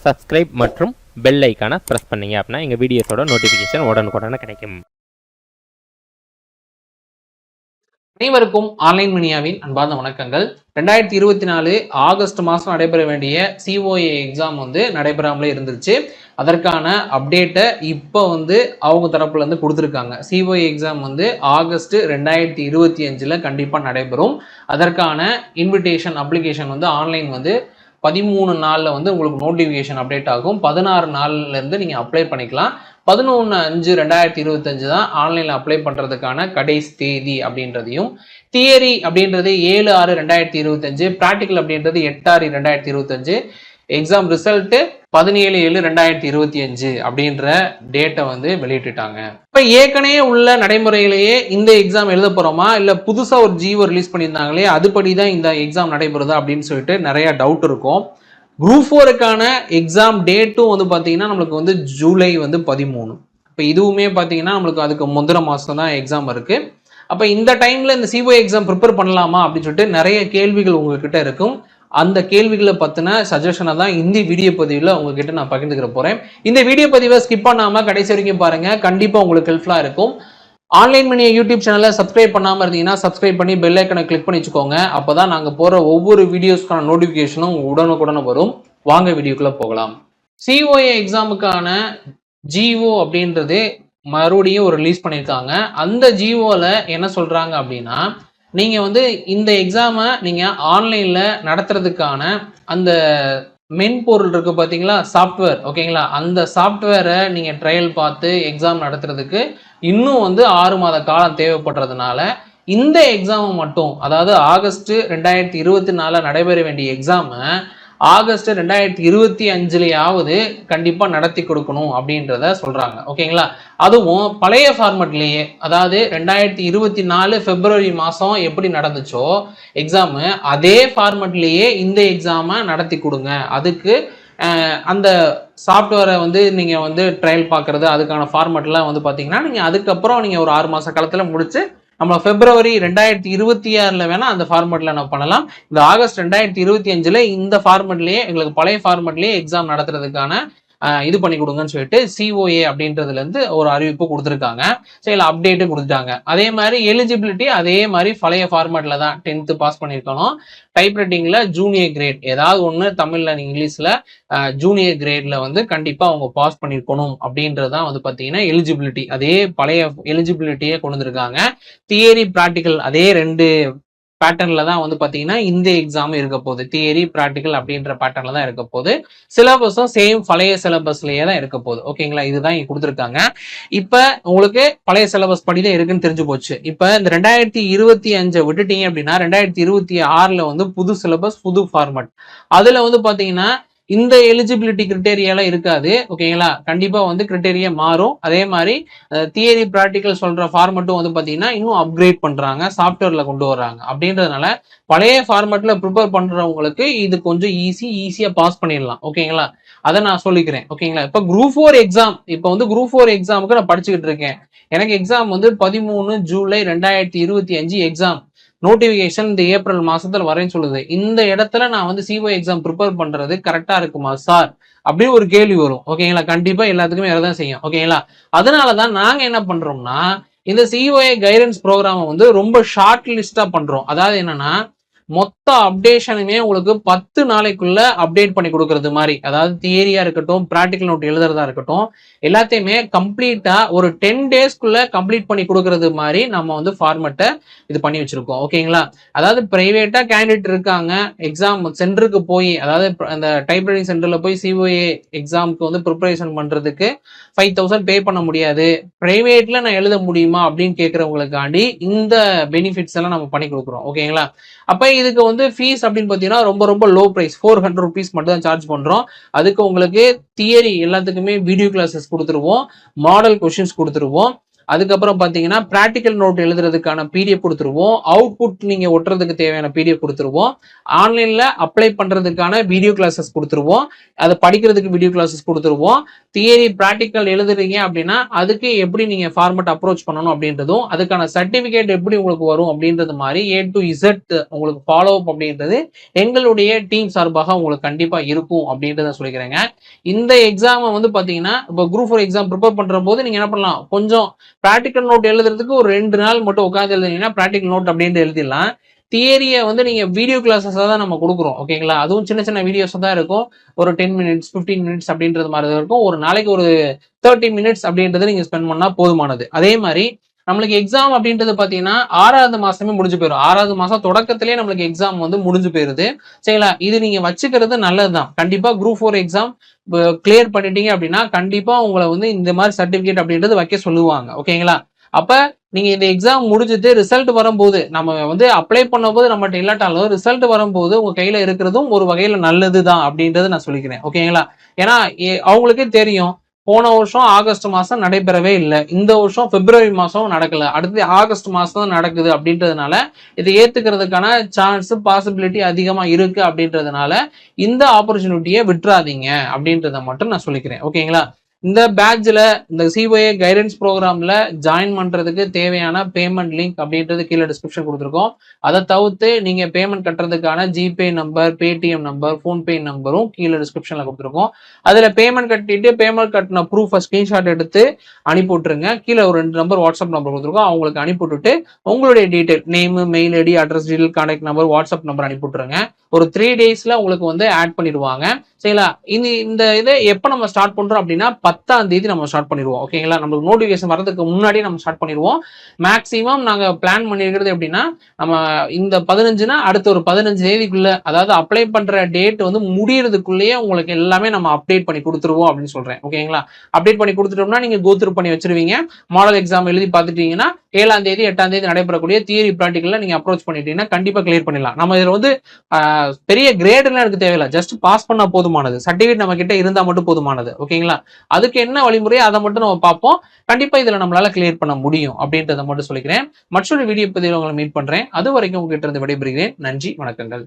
Subscribe மற்றும் bell ஐக்கானை press பண்ணீங்க அப்படின்னா எங்கள் வீடியோஸோட நோட்டிஃபிகேஷன் உடனுக்குடனே கிடைக்கும். அனைவருக்கும் ஆன்லைன் மணியாவின் அன்பார்ந்த வணக்கங்கள். 2024 ஆகஸ்ட் மாதம் நடைபெற வேண்டிய சிஓஏ எக்ஸாம் நடைபெறாமலே இருந்துச்சு. அதற்கான அப்டேட்டை இப்போ அவங்க தரப்புல இருந்து கொடுத்துருக்காங்க. சிஓஏ எக்ஸாம் ஆகஸ்ட் 2025 கண்டிப்பாக நடைபெறும். அதற்கான இன்விடேஷன் அப்ளிகேஷன் ஆன்லைன் 13 நாளில் உங்களுக்கு நோட்டிஃபிகேஷன் அப்டேட் ஆகும். 16 நாள்லேருந்து நீங்கள் அப்ளை பண்ணிக்கலாம். 11/5/2025 தான் ஆன்லைனில் அப்ளை பண்ணுறதுக்கான கடைசி தேதி அப்படின்றதையும், தியரி அப்படின்றது 7/6/2025, ப்ராக்டிக்கல் அப்படின்றது 8/6/2025, எக்ஸாம் ரிசல்ட்டு 17/7/2025 அப்படின்ற டேட்டை வெளியிட்டுட்டாங்க. இப்போ ஏற்கனவே உள்ள நடைமுறையிலேயே இந்த எக்ஸாம் எழுத போகிறோமா, இல்லை புதுசாக ஒரு ஜிஓ ரிலீஸ் பண்ணியிருந்தாங்களே அதுபடி தான் இந்த எக்ஸாம் நடைபெறுதா அப்படின்னு சொல்லிட்டு நிறைய டவுட் இருக்கும். குரூப் 4க்கான எக்ஸாம் டேட்டும் பார்த்தீங்கன்னா நம்மளுக்கு ஜூலை 13. இப்போ இதுவுமே பார்த்தீங்கன்னா நம்மளுக்கு அதுக்கு முந்தின மாதம் தான் எக்ஸாம் இருக்குது. அப்போ இந்த டைமில் இந்த சிஓ எக்ஸாம் ப்ரிப்பேர் பண்ணலாமா அப்படின்னு சொல்லிட்டு நிறைய கேள்விகள் உங்ககிட்ட இருக்கும். அந்த கேள்விகளை பற்றின சஜஷனை தான் இந்த வீடியோ பதிவில் உங்ககிட்ட நான் பகிர்ந்துக்கிற போகிறேன். இந்த வீடியோ பதிவை ஸ்கிப் பண்ணாமல் கடைசி வரைக்கும் பாருங்கள், கண்டிப்பாக உங்களுக்கு ஹெல்ப்ஃபுல்லாக இருக்கும். ஆன்லைன் மணி யூடியூப் சேனலை சப்ஸ்கிரைப் பண்ணாமல் இருந்தீங்கன்னா சப்ஸ்கிரைப் பண்ணி பெல் ஐக்கனை கிளிக் பண்ணி வச்சுக்கோங்க. அப்போ தான் நாங்கள் போகிற ஒவ்வொரு வீடியோஸ்க்கான நோட்டிஃபிகேஷனும் உடனுக்குடனே வரும். வாங்க வீடியோக்குள்ளே போகலாம். சிஓஏ எக்ஸாமுக்கான ஜிஓ அப்படின்றது மறுபடியும் ஒரு ரிலீஸ் பண்ணியிருக்காங்க. அந்த ஜிஓவில் என்ன சொல்கிறாங்க அப்படின்னா, நீங்கள் இந்த எக்ஸாமை நீங்கள் ஆன்லைனில் நடத்துறதுக்கான அந்த மென்பொருள் இருக்குது பார்த்தீங்களா, சாஃப்ட்வேர், ஓகேங்களா, அந்த சாஃப்ட்வேரை நீங்கள் ட்ரையல் பார்த்து எக்ஸாம் நடத்துறதுக்கு இன்னும் 6 மாத காலம் தேவைப்படுறதுனால இந்த எக்ஸாமை மட்டும், அதாவது ஆகஸ்ட் 2024 நடைபெற வேண்டிய எக்ஸாமை ஆகஸ்ட் 2025 கண்டிப்பாக நடத்தி கொடுக்கணும் அப்படின்றத சொல்கிறாங்க. ஓகேங்களா, அதுவும் பழைய ஃபார்மெட்லேயே, அதாவது 2024 பிப்ரவரி மாதம் எப்படி நடந்துச்சோ எக்ஸாமு, அதே ஃபார்மெட்லேயே இந்த எக்ஸாமை நடத்தி கொடுங்க. அதுக்கு அந்த சாஃப்ட்வேரை நீங்கள் ட்ரையல் பார்க்குறது, அதுக்கான ஃபார்மெட்லாம் பார்த்தீங்கன்னா நீங்கள் அதுக்கப்புறம் நீங்கள் ஒரு 6 மாத காலத்தில் முடிச்சு நம்ம பிப்ரவரி 2026 வேணா அந்த ஃபார்மெட்ல நம்ம பண்ணலாம். இந்த ஆகஸ்ட் 2025 இந்த ஃபார்மெட்லயே, எங்களுக்கு பழைய ஃபார்மெட்லயே எக்ஸாம் நடத்துறதுக்கான இது பண்ணி கொடுங்கன்னு சொல்லிட்டு சிஓஏ அப்படின்றதுல இருந்து ஒரு அறிவிப்பு கொடுத்துருக்காங்க. சரி, அப்டேட்டு கொடுத்துட்டாங்க. அதே மாதிரி எலிஜிபிலிட்டி அதே மாதிரி பழைய ஃபார்மெட்ல தான் 10th பாஸ் பண்ணியிருக்கணும். டைப்ரைட்டிங்ல ஜூனியர் கிரேட் ஏதாவது ஒன்று, தமிழ்ல இங்கிலீஷ்ல ஜூனியர் கிரேட்ல கண்டிப்பா அவங்க பாஸ் பண்ணியிருக்கணும் அப்படின்றதான் பார்த்தீங்கன்னா எலிஜிபிலிட்டி. அதே பழைய எலிஜிபிலிட்டியே கொண்டு வந்திருக்காங்க. தியரி ப்ராக்டிக்கல் அதே 2 பேட்டர்ன்ல தான் பார்த்தீங்கன்னா இந்த எக்ஸாம் இருக்க போகுது. தியரி ப்ராக்டிக்கல் அப்படின்ற பேட்டர்ன்ல தான் இருக்க போகுது. சிலபஸும் சேம் பழைய சிலபஸ்லயே தான் இருக்க போகுது. ஓகேங்களா, இதுதான் இங்க கொடுத்துருக்காங்க. இப்ப உங்களுக்கு பழைய சிலபஸ் படிதான் இருக்குன்னு தெரிஞ்சு போச்சு. இப்ப இந்த 2025 விட்டுட்டீங்க அப்படின்னா 2026 புது சிலபஸ், புது ஃபார்மட். அதுல பாத்தீங்கன்னா இந்த எலிஜிபிலிட்டி கிரிட்டேரியாலாம் இருக்காது. ஓகேங்களா, கண்டிப்பா கிரிட்டேரியா மாறும். அதே மாதிரி தியரி ப்ராக்டிக்கல் சொல்ற ஃபார்மெட்டும் பாத்தீங்கன்னா இன்னும் அப்கிரேட் பண்றாங்க, சாஃப்ட்வேர்ல கொண்டு வர்றாங்க. அப்படின்றதுனால பழைய ஃபார்மெட்ல ப்ரிப்பேர் பண்றவங்களுக்கு இது கொஞ்சம் ஈஸியா பாஸ் பண்ணிடலாம். ஓகேங்களா, அதை நான் சொல்லிக்கிறேன். ஓகேங்களா, இப்ப குரூப் 4 எக்ஸாம், இப்ப குரூப் 4 எக்ஸாமுக்கு நான் படிச்சுக்கிட்டு இருக்கேன். எனக்கு எக்ஸாம் 13 ஜூலை 2025 எக்ஸாம். நோட்டிபிகேஷன் இந்த ஏப்ரல் மாசத்துல வரேன்னு சொல்லுது. இந்த இடத்துல நான் சிஓ எக்ஸாம் ப்ரிப்பேர் பண்றது கரெக்டா இருக்குமா சார் அப்படின்னு ஒரு கேள்வி வரும். ஓகேங்களா, கண்டிப்பா எல்லாத்துக்குமே வரதான் செய்யும். ஓகேங்களா, அதனாலதான் நாங்க என்ன பண்றோம்னா இந்த சிஓஏ கைடன்ஸ் ப்ரோக்ராம் ரொம்ப ஷார்ட் லிஸ்டா பண்றோம். அதாவது என்னன்னா மொத்த அப்டேஷனுமே உங்களுக்கு 10 நாளைக்குள்ள அப்டேட் பண்ணி கொடுக்கறது மாதிரி, அதாவது தியரியா இருக்கட்டும், ப்ராக்டிக்கல் நோட் எழுதுறதா இருக்கட்டும், எல்லாத்தையுமே கம்ப்ளீட்டா ஒரு 10 டேஸ்க்குள்ள கம்ப்ளீட் பண்ணி கொடுக்கறது மாதிரி நம்ம ஃபார்மெட்டை இது பண்ணி வச்சிருக்கோம். ஓகேங்களா, அதாவது பிரைவேட்டா கேண்டிடேட் இருக்காங்க, எக்ஸாம் சென்டருக்கு போய், அதாவது அந்த டைப்ரைட்டிங் சென்டர்ல போய் சிஓஏ எக்ஸாமுக்கு ப்ரிப்பரேஷன் பண்றதுக்கு 5000 பே பண்ண முடியாது, பிரைவேட்ல நான் எழுத முடியுமா அப்படின்னு கேட்கறவங்களுக்காண்டி இந்த பெனிஃபிட்ஸ் எல்லாம் நம்ம பண்ணி கொடுக்குறோம். ஓகேங்களா, அப்ப இதுக்கு ஃபீஸ் அப்படின்னு பாத்தீங்கன்னா ரொம்ப லோ பிரைஸ், 400 rupees மட்டும் தான் சார்ஜ் பண்றோம். அதுக்கு உங்களுக்கு தியரி எல்லாத்துக்குமே வீடியோ கிளாஸஸ் கொடுத்துருவோம், மாடல் கொஸ்டின்ஸ் கொடுத்துருவோம். அதுக்கப்புறம் பாத்தீங்கன்னா பிராக்டிக்கல் நோட் எழுதுறதுக்கான பிடிஎஃப் கொடுத்துருவோம். அவுட்புட் நீங்க ஒட்டுறதுக்கு தேவையான பிடிஎஃப் கொடுத்துருவோம். ஆன்லைன்ல அப்ளை பண்றதுக்கான வீடியோ கிளாஸஸ் கொடுத்துருவோம். அதை படிக்கிறதுக்கு வீடியோ கிளாஸஸ் கொடுத்துருவோம். தியரி பிராக்டிக்கல் எழுதுறீங்க அப்படின்னா அதுக்கு எப்படி நீங்க ஃபார்மட் அப்ரோச் பண்ணணும் அப்படின்றதும், அதுக்கான சர்டிபிகேட் எப்படி உங்களுக்கு வரும் அப்படின்றது மாதிரி A to Z உங்களுக்கு ஃபாலோ அப் அப்படின்றது எங்களுடைய டீம் சார்பாக உங்களுக்கு கண்டிப்பா இருக்கும் அப்படின்றத சொல்லிக்கிறேங்க. இந்த எக்ஸாம் வந்து பாத்தீங்கன்னா இப்போ குரூப் 4 எக்ஸாம் ப்ரிப்பேர் பண்ற போது நீங்க என்ன பண்ணலாம், கொஞ்சம் பிராக்டிக்கல் நோட் எழுதுறதுக்கு ஒரு 2 நாள் மட்டும் உட்காந்து எழுதுனீங்கன்னா பிராக்டிக்கல் நோட் அப்படின்ட்டு எழுதிடலாம். தியரியை வந்து நீங்க வீடியோ கிளாஸஸ் தான் நம்ம கொடுக்குறோம். ஓகேங்களா, அதுவும் சின்ன சின்ன வீடியோஸ் தான் இருக்கும். ஒரு 10 மினிட்ஸ் 15 மினிட்ஸ் அப்படின்றது மாதிரி இருக்கும். ஒரு நாளைக்கு ஒரு 30 மினிட்ஸ் அப்படின்றது நீங்க ஸ்பெண்ட் பண்ணா போதுமானது. அதே மாதிரி நம்மளுக்கு எக்ஸாம் அப்படின்றது பாத்தீங்கன்னா 6வது மாசமே முடிஞ்சு போயிடும். 6வது மாசம் தொடக்கத்திலேயே நம்மளுக்கு எக்ஸாம் வந்து முடிஞ்சு போயிருது. சரிங்களா, இது நீங்க வச்சுக்கிறது நல்லதுதான். கண்டிப்பா குரூப் 4 எக்ஸாம் கிளியர் பண்ணிட்டீங்க அப்படின்னா கண்டிப்பா உங்களை வந்து இந்த மாதிரி சர்டிபிகேட் அப்படின்றது வைக்க சொல்லுவாங்க. ஓகேங்களா, அப்ப நீங்க இந்த எக்ஸாம் முடிஞ்சுட்டு ரிசல்ட் வரும்போது நம்ம வந்து அப்ளை பண்ணும் போது நம்மகிட்ட இல்லாட்டாலும் ரிசல்ட் வரும்போது உங்க கையில இருக்கிறதும் ஒரு வகையில நல்லதுதான் அப்படின்றத நான் சொல்லிக்கிறேன். ஓகேங்களா, ஏன்னா அவங்களுக்கே தெரியும் போன வருஷம் ஆகஸ்ட் மாசம் நடைபெறவே இல்லை, இந்த வருஷம் பிப்ரவரி மாசம் நடக்கல, அடுத்து ஆகஸ்ட் மாசம் நடக்குது அப்படின்றதுனால இதை ஏத்துக்கிறதுக்கான சான்ஸ் பாசிபிலிட்டி அதிகமா இருக்கு அப்படின்றதுனால இந்த ஆப்பர்ச்சுனிட்டியை விட்டுறாதீங்க அப்படின்றத மட்டும் நான் சொல்லிக்கிறேன். ஓகேங்களா, இந்த பேட்ச்ல இந்த சிஓஏ கைடன்ஸ் ப்ரோக்ராம்ல ஜாயின் பண்றதுக்கு தேவையான பேமெண்ட் லிங்க் அப்படின்றது கீழே டிஸ்கிரிப்ஷன் கொடுத்துருக்கோம். அதை தவிர்த்து நீங்க பேமெண்ட் கட்டுறதுக்கான GPay number, Paytm number, PhonePe நம்பரும் கீழே டிஸ்கிரிப்ஷன்ல கொடுத்துருக்கோம். அதுல பேமெண்ட் கட்டிட்டு பேமெண்ட் கட்டின ப்ரூஃப் ஸ்கிரீன்ஷாட் எடுத்து அனுப்பி விட்டுருங்க. கீழே ஒரு 2 நம்பர் வாட்ஸ்அப் நம்பர் கொடுத்துருக்கோம், அவங்களுக்கு அனுப்பி விட்டுட்டு உங்களுடைய detail name, mail ID, address detail, contact number, WhatsApp number அனுப்பி விட்டுருங்க. ஒரு 3 டேஸ்ல உங்களுக்கு வந்து ஆட் பண்ணிடுவாங்க. சரிங்களா, இந்த இதை எப்ப நம்ம ஸ்டார்ட் பண்றோம் அப்படின்னா 10ஆம் தேதி நம்ம ஸ்டார்ட் பண்ணிடுவோம். ஓகேங்களா, நம்மளுக்கு நோட்டிபிகேஷன் வரதுக்கு முன்னாடி நம்ம ஸ்டார்ட் பண்ணிடுவோம். மேக்ஸிமம் நாங்க பிளான் பண்ணிருக்கிறது எப்படின்னா நம்ம இந்த 15னா அடுத்த ஒரு 15 தேதிக்குள்ள, அதாவது அப்ளை பண்ற டேட் வந்து முடியறதுக்குள்ளேயே உங்களுக்கு எல்லாமே நம்ம அப்டேட் பண்ணி கொடுத்துருவோம் அப்படின்னு சொல்றேன். ஓகேங்களா, அப்டேட் பண்ணி கொடுத்துட்டோம்னா நீங்க கோத்ரூ பண்ணி வச்சிருவீங்க. மாடல் எக்ஸாம் எழுதி பார்த்துட்டீங்கன்னா 7ஆம் தேதி 8ஆம் தேதி நடைபெறக்கூடிய தியரி பிராக்டிகல்ல நீங்க அப்ரோச் பண்ணிட்டீங்கன்னா கண்டிப்பா கிளியர் பண்ணிடலாம். நம்ம இதுல வந்து பெரிய கிரேட் எல்லாம் எனக்கு தேவையில்லை, ஜஸ்ட் பாஸ் பண்ணா போதுமானது. சர்டிபிகேட் நம்ம கிட்ட இருந்தா மட்டும் போதுமானது. ஓகேங்களா, அதுக்கு என்ன வழிமுறையோ அதை மட்டும் நம்ம பார்ப்போம். கண்டிப்பா இதுல நம்மளால கிளியர் பண்ண முடியும் அப்படின்றத மட்டும் சொல்லிக்கிறேன். மற்றொரு வீடியோ பதிவில் உங்களை மீட் பண்றேன். அது வரைக்கும் உங்ககிட்ட இருந்து விடைபெறுகிறேன். நன்றி, வணக்கங்கள்.